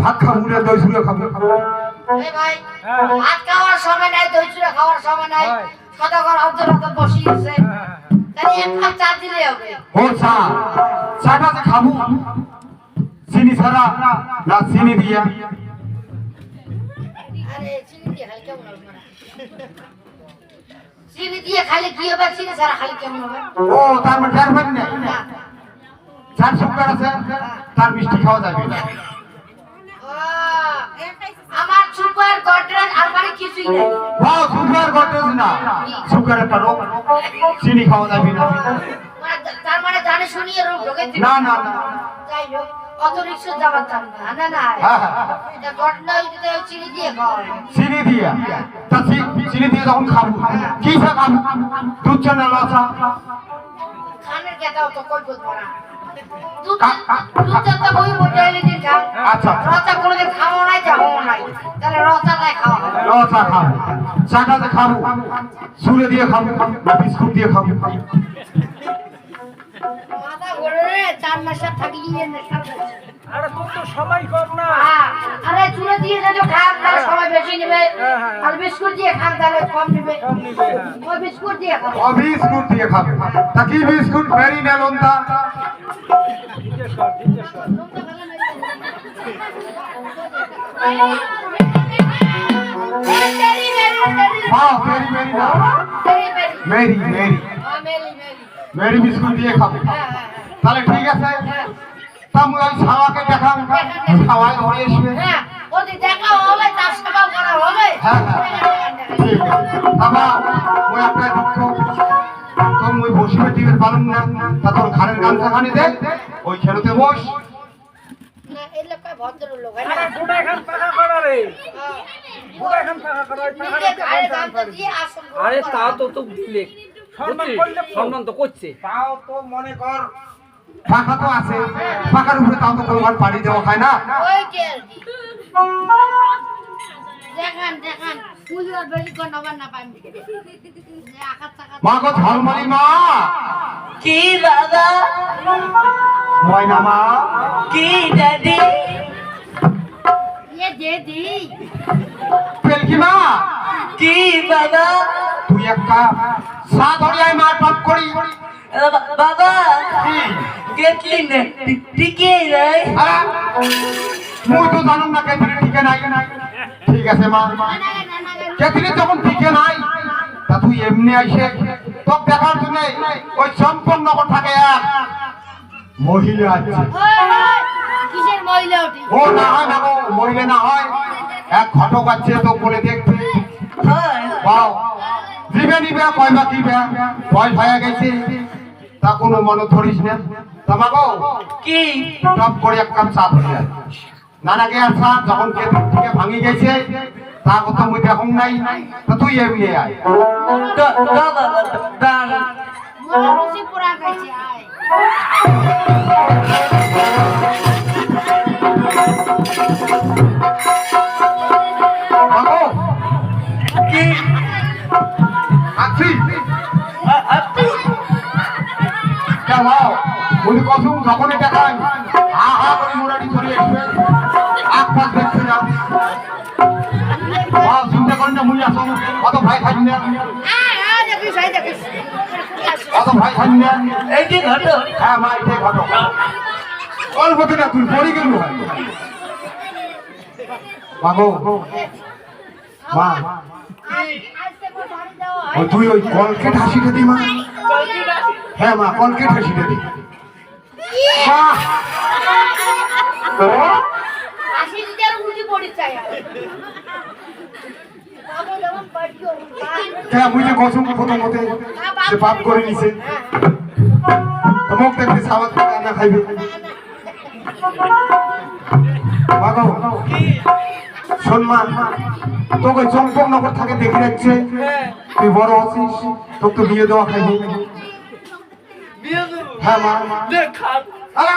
ভাত খাবো না দই চুড়া খাবো। এই ভাই ভাত খাওয়ার সময় নাই, দই চুড়া খাওয়ার সময় নাই, সদাগর অন্তরত বসিয়েছে, তাই এক কাপ চা দিলে হবে। ও চা, চাটা যে খাবো চিনি ছাড়া না চিনি দিয়া? আরে চিনি দিয়ে খালি কেমন হবে? চিনি দিয়ে খালি কি হবে, চিনি ছাড়া খালি কেমন হবে? ও তার মানে ডার ভাই না, যার সুগার আছে তার মিষ্টি খাওয়া যাবে না। আমার সুগার গডরেজ আলমারি কিছুই নাই। ও সুগার গডরেজ না, সুগারের পারো চিনি খাওয়া যাবে না। তার মানে জানে শুনিয়ে রোগ ঢোকে না না না, যাই হোক অত রিক্সা যাবার দাম না। না না এটা গডনা দিতে চিনি দিয়ে খাওয়া। চিনি দিয়া তা চিনি দিয়ে যখন খাবো কি চা খাবো? দুধ চা না লাল চা? খানের কেটাও তো কই বলবো না। দুধ চা তো বই মোটাইলে দিন খাও। আচ্ছা রচা কোনোদিন খাওয়া নাই, যাওয়া নাই, তাহলে রচাটাই খাওয়া হবে। লাল চা খাবো, চাটা যে খাবো সুরে দিয়ে খাবো না বিস্কুট দিয়ে খাবো? মাথা ঘুরে রে, 4 মাসে থাকলি এনে সারা। আরে তোর তো সবাই কর না। আরে চুলে দিয়ে যদি খান তাহলে সবাই বেশি নেবে, আর বিস্কুট দিয়ে খান তাহলে কম নেবে। ওই বিস্কুট দিয়ে খাবো। ও বিস্কুট দিয়ে খাবো, তা কি বিস্কুট? মেরি না লন্তা? হ্যাঁ মেরি মেরি না, মেরি মেরি মেরি বিস্কুট দিয়ে খাবো। তাহলে ঠিক আছে, তা মুই ওই ছাওয়াকে দেখাম, ছাওয়ায় ধরে আসবে। হ্যাঁ ওদের দেখা হবে, তার সেবাও করা হবে। হ্যাঁ ঠিক আছে বাবা, ওই একটা দুঃখ তো মুই বসিবে টিভির পালন না, তা তোর ঘরের গামছা খানি দে, ওই খেলতে বস। না এই লোক ভদ্রলোক হয় আরে না। গোটা খান পাকা করা রে। গোটা খান পাকা করা, ওই পাকা নিজে করতে ঘরে পারতাম গামছা পারি। দিয়ে আসন গ্রহণ আরে করা। তাও তো তো দিলে সম্মান করলে তো। সম্মান তো করছে। তাও তো মনে কর ফাঁকা তো আছে, ফাঁকার উপরে তাও তো কলমার পাড়ি দেওয়া হয় না। ওই যে আর কি। দেখান পুজোর বেশি কোন নবার না পাইনি। যে আকাশ টাকা মা গো ঝলমলি মা, কি বাবা? ময়না মা, কি দাদি? ये दे दी। পেলকি মা, কি বাবা? তুই একটা চা ধরিয়ায় মা টপ করি। বাবা কি? দেখলি না টিকে নাই? আরে মুই তো জানুম না কেদিনে টিকে নাই। ঠিক আছে মা, কেদিনে যখন টিকে নাই তা তুই এমনি আইসে তোর দেখার জন্য ওই সম্পন্ন থাকে এক মহিলা আছে। কিসের মহিলা ওঠে? ও না হয় না গো, মহিলা না হয়, এক ঘটক আছে তো বলে দেখতে। হয় বাও দিবে নিবে কয়বা কি বয়স হয়ে গেছে, তা কোনো মনে ধরিস না। তা গো কি? টপ করে এক কাপ চা ধরে যায় নানাকে আর চা যখন কেদিন থেকে ভাঙি গেছে তা কথা মুই দেখুন নাই, তা তুই এমনি আয়। বাবা দাঁড়া। মোরা রুচি পুরা গেছে আয়। বাবু কি? আছি আপনি যাও উনি কসুম যখনই দেখায় হা হা করে মোরাটি চলে আসবে, এক পাশ দেখতে যাও। চিন্তা করেন না, মুই আসো অত ভাই খাই না, দেখিস ভাই দেখিস। অত ভাই খাই না। এই যে ঘটো হ্যাঁ মা এটাই ঘটক, অল্পতে না তুই পড়ে গেল। বাবু মা, আজকে কোন বাড়ি যাও ওই তুই ওই কলকেট হাসিটা দি মা। হ্যাঁ মা কলকেট হাসিটা দি মা। আসি দিতে আর উল্টি পড়ি চাই আর। বাবা যখন পাঠিও হ্যাঁ মুই যে কসম প্রথমতে সে পাপ করে নিছে, মুখ দেখতে সাবাত না খাইবে। বাবু শোন মা, তোকে চম্পকনগর থাকে দেখে যাচ্ছে তুই বড় আছিস, তোকে তো বিয়ে দেওয়া খাইবে। বিয়ে দেবো? হ্যাঁ মা। দেখা আরে